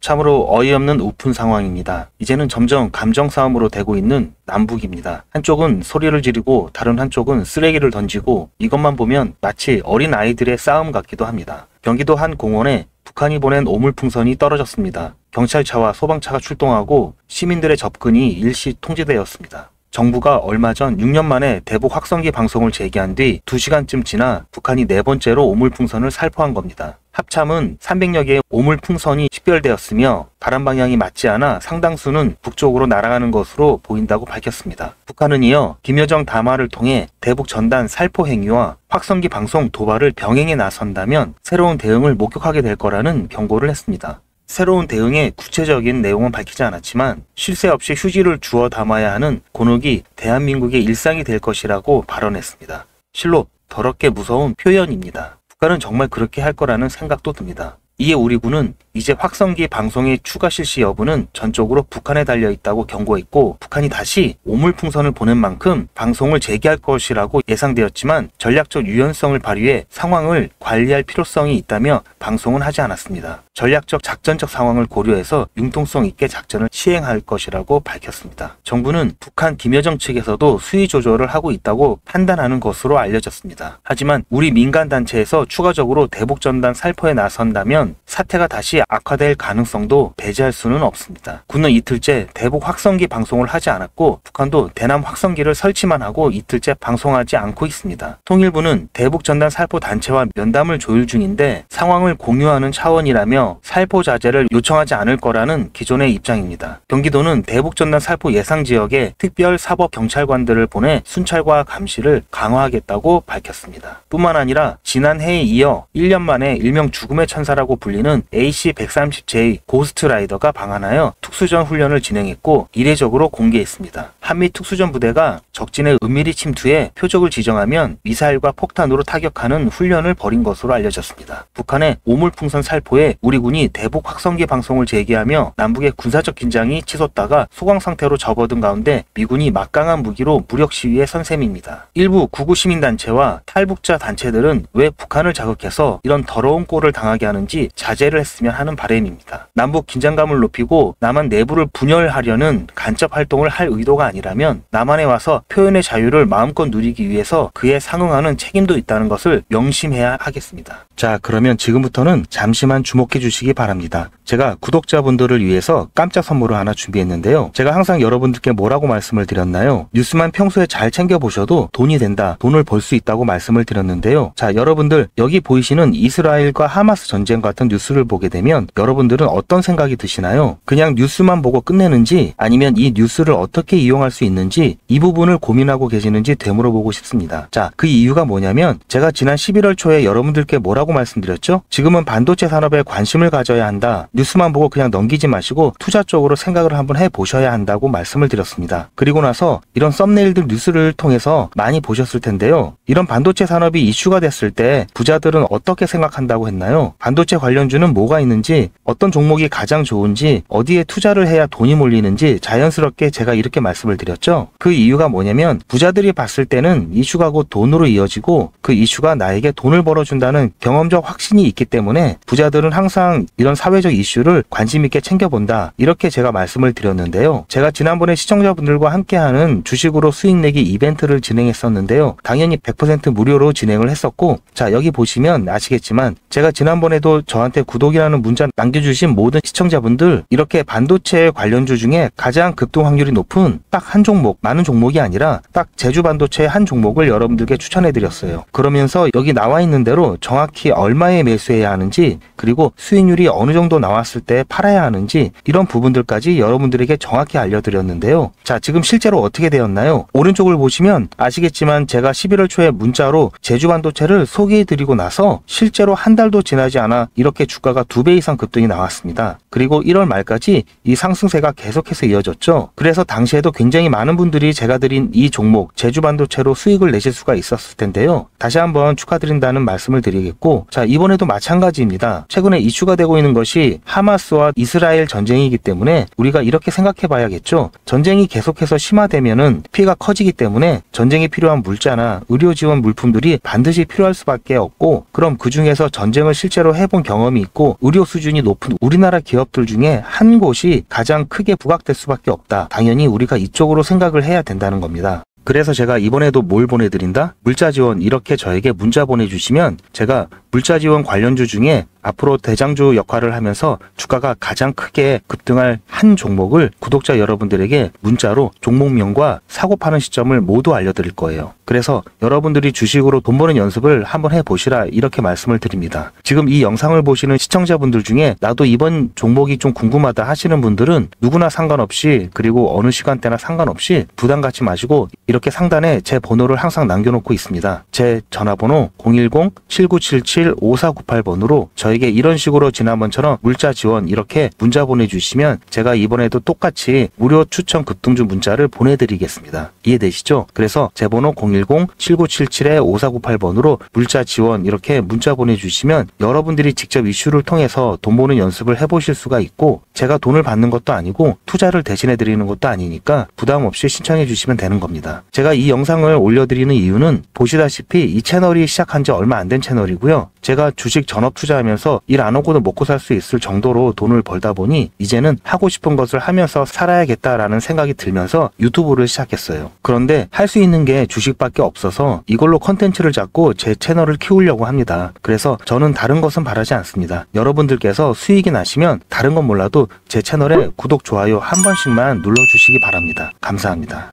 참으로 어이없는 우픈 상황입니다. 이제는 점점 감정 싸움으로 되고 있는 남북입니다. 한쪽은 소리를 지르고 다른 한쪽은 쓰레기를 던지고 이것만 보면 마치 어린 아이들의 싸움 같기도 합니다. 경기도 한 공원에 북한이 보낸 오물풍선이 떨어졌습니다. 경찰차와 소방차가 출동하고 시민들의 접근이 일시 통제되었습니다. 정부가 얼마 전 6년 만에 대북 확성기 방송을 재개한 뒤 2시간쯤 지나 북한이 4번째로 오물풍선을 살포한 겁니다. 합참은 300여 개의 오물풍선이 식별되었으며 바람 방향이 맞지 않아 상당수는 북쪽으로 날아가는 것으로 보인다고 밝혔습니다. 북한은 이어 김여정 담화를 통해 대북 전단 살포 행위와 확성기 방송 도발을 병행해 나선다면 새로운 대응을 목격하게 될 거라는 경고를 했습니다. 새로운 대응의 구체적인 내용은 밝히지 않았지만 쉴 새 없이 휴지를 주워 담아야 하는 곤혹이 대한민국의 일상이 될 것이라고 발언했습니다. 실로 더럽게 무서운 표현입니다. 북한은 정말 그렇게 할 거라는 생각도 듭니다. 이에 우리 군은 이제 확성기 방송의 추가 실시 여부는 전적으로 북한에 달려있다고 경고했고 북한이 다시 오물풍선을 보낸 만큼 방송을 재개할 것이라고 예상되었지만 전략적 유연성을 발휘해 상황을 관리할 필요성이 있다며 방송은 하지 않았습니다. 전략적 작전적 상황을 고려해서 융통성 있게 작전을 시행할 것이라고 밝혔습니다. 정부는 북한 김여정 측에서도 수위 조절을 하고 있다고 판단하는 것으로 알려졌습니다. 하지만 우리 민간단체에서 추가적으로 대북전단 살포에 나선다면 사태가 다시 악화될 가능성도 배제할 수는 없습니다. 군은 이틀째 대북 확성기 방송을 하지 않았고 북한도 대남 확성기를 설치만 하고 이틀째 방송하지 않고 있습니다. 통일부는 대북 전단 살포 단체와 면담을 조율 중인데 상황을 공유하는 차원이라며 살포 자제를 요청하지 않을 거라는 기존의 입장입니다. 경기도는 대북 전단 살포 예상 지역에 특별 사법 경찰관들을 보내 순찰과 감시를 강화하겠다고 밝혔습니다. 뿐만 아니라 지난해에 이어 1년 만에 일명 죽음의 천사라고 불리는 AC-130J 고스트라이더가 방한하여 특수전 훈련을 진행했고 이례적으로 공개했습니다. 한미 특수전 부대가 적진의 은밀히 침투해 표적을 지정하면 미사일과 폭탄으로 타격하는 훈련을 벌인 것으로 알려졌습니다. 북한의 오물풍선 살포에 우리 군이 대북 확성기 방송을 재개하며 남북의 군사적 긴장이 치솟다가 소강 상태로 접어든 가운데 미군이 막강한 무기로 무력 시위에 선 셈입니다. 일부 구구 시민단체와 탈북자 단체들은 왜 북한을 자극해서 이런 더러운 꼴을 당하게 하는지 자제를 했으면 하는 바람입니다. 남북 긴장감을 높이고 남한 내부를 분열하려는 간첩 활동을 할 의도가 아니라면 남한에 와서 표현의 자유를 마음껏 누리기 위해서 그에 상응하는 책임도 있다는 것을 명심해야 하겠습니다. 자, 그러면 지금부터는 잠시만 주목해 주시기 바랍니다. 제가 구독자분들을 위해서 깜짝 선물을 하나 준비했는데요. 제가 항상 여러분들께 뭐라고 말씀을 드렸나요? 뉴스만 평소에 잘 챙겨보셔도 돈이 된다, 돈을 벌 수 있다고 말씀을 드렸는데요. 자, 여러분들 여기 보이시는 이스라엘과 하마스 전쟁 같은 뉴스를 보게 되면 여러분들은 어떤 생각이 드시나요? 그냥 뉴스만 보고 끝내는지 아니면 이 뉴스를 어떻게 이용할 수 있는지 이 부분을 고민하고 계시는지 되물어보고 싶습니다. 자, 그 이유가 뭐냐면 제가 지난 11월 초에 여러분들께 뭐라고 말씀드렸죠? 지금은 반도체 산업에 관심을 가져야 한다. 뉴스만 보고 그냥 넘기지 마시고 투자 쪽으로 생각을 한번 해보셔야 한다고 말씀을 드렸습니다. 그리고 나서 이런 썸네일들 뉴스를 통해서 많이 보셨을 텐데요. 이런 반도체 산업이 이슈가 됐을 때 부자들은 어떻게 생각한다고 했나요? 반도체 관련주는 뭐가 있는지, 어떤 종목이 가장 좋은지, 어디에 투자를 해야 돈이 몰리는지 자연스럽게 제가 이렇게 말씀을 드렸죠. 그 이유가 뭐냐면 부자들이 봤을 때는 이슈가 곧 돈으로 이어지고 그 이슈가 나에게 돈을 벌어준다는 경험적 확신이 있기 때문에 부자들은 항상 이런 사회적 이슈를 관심 있게 챙겨본다, 이렇게 제가 말씀을 드렸는데요. 제가 지난번에 시청자분들과 함께하는 주식으로 수익 내기 이벤트를 진행했었는데요. 당연히 100% 무료로 진행을 했었고, 자, 여기 보시면 아시겠지만 제가 지난번에도 저한테 구독이라는 문자 남겨주신 모든 시청자분들 이렇게 반도체 관련주 중에 가장 급등 확률이 높은 딱 한 종목, 많은 종목이 아니라 딱 제주반도체 한 종목을 여러분들께 추천해드렸어요. 그러면서 여기 나와 있는 대로 정확히 얼마에 매수해야 하는지, 그리고 수익률이 어느 정도 나왔을 때 팔아야 하는지 이런 부분들까지 여러분들에게 정확히 알려드렸는데요. 자, 지금 실제로 어떻게 되었나요? 오른쪽을 보시면 아시겠지만 제가 11월 초에 문자로 제주반도체를 소개해드리고 나서 실제로 한 달도 지나지 않아 이렇게 주가가 2배 이상 급등이 나왔습니다. 그리고 1월 말까지 이 상승세가 계속해서 이어졌죠. 그래서 당시에도 굉장히 많은 분들이 제가 드린 이 종목 제주반도체로 수익을 내실 수가 있었을 텐데요. 다시 한번 축하드린다는 말씀을 드리겠고, 자, 이번에도 마찬가지입니다. 최근에 이슈가 되고 있는 것이 하마스와 이스라엘 전쟁이기 때문에 우리가 이렇게 생각해 봐야겠죠. 전쟁이 계속해서 심화되면은 피해가 커지기 때문에 전쟁에 필요한 물자나 의료 지원 물품들이 반드시 필요할 수밖에 없고, 그럼 그 중에서 전쟁을 실제로 해본 경험이 있고 의료 무료 수준이 높은 우리나라 기업들 중에 한 곳이 가장 크게 부각될 수밖에 없다. 당연히 우리가 이쪽으로 생각을 해야 된다는 겁니다. 그래서 제가 이번에도 뭘 보내드린다? 물자 지원 이렇게 저에게 문자 보내주시면 제가 물자 지원 관련주 중에 앞으로 대장주 역할을 하면서 주가가 가장 크게 급등할 한 종목을 구독자 여러분들에게 문자로 종목명과 사고 파는 시점을 모두 알려드릴 거예요. 그래서 여러분들이 주식으로 돈 버는 연습을 한번 해보시라 이렇게 말씀을 드립니다. 지금 이 영상을 보시는 시청자분들 중에 나도 이번 종목이 좀 궁금하다 하시는 분들은 누구나 상관없이 그리고 어느 시간대나 상관없이 부담 갖지 마시고 이렇게 상단에 제 번호를 항상 남겨놓고 있습니다. 제 전화번호 010-7977-5498번으로 저에게 이런 식으로 지난번처럼 물자 지원 이렇게 문자 보내주시면 제가 이번에도 똑같이 무료 추천 급등주 문자를 보내드리겠습니다. 이해되시죠? 그래서 제 번호 010-7977-5498번으로 물자 지원 이렇게 문자 보내주시면 여러분들이 직접 이슈를 통해서 돈 버는 연습을 해보실 수가 있고 제가 돈을 받는 것도 아니고 투자를 대신해드리는 것도 아니니까 부담 없이 신청해 주시면 되는 겁니다. 제가 이 영상을 올려드리는 이유는 보시다시피 이 채널이 시작한 지 얼마 안 된 채널이고요. 제가 주식 전업 투자하면서 일 안 하고도 먹고 살 수 있을 정도로 돈을 벌다 보니 이제는 하고 싶은 것을 하면서 살아야겠다라는 생각이 들면서 유튜브를 시작했어요. 그런데 할 수 있는 게 주식밖에 없어서 이걸로 컨텐츠를 잡고 제 채널을 키우려고 합니다. 그래서 저는 다른 것은 바라지 않습니다. 여러분들께서 수익이 나시면 다른 건 몰라도 제 채널에 구독, 좋아요 한 번씩만 눌러주시기 바랍니다. 감사합니다.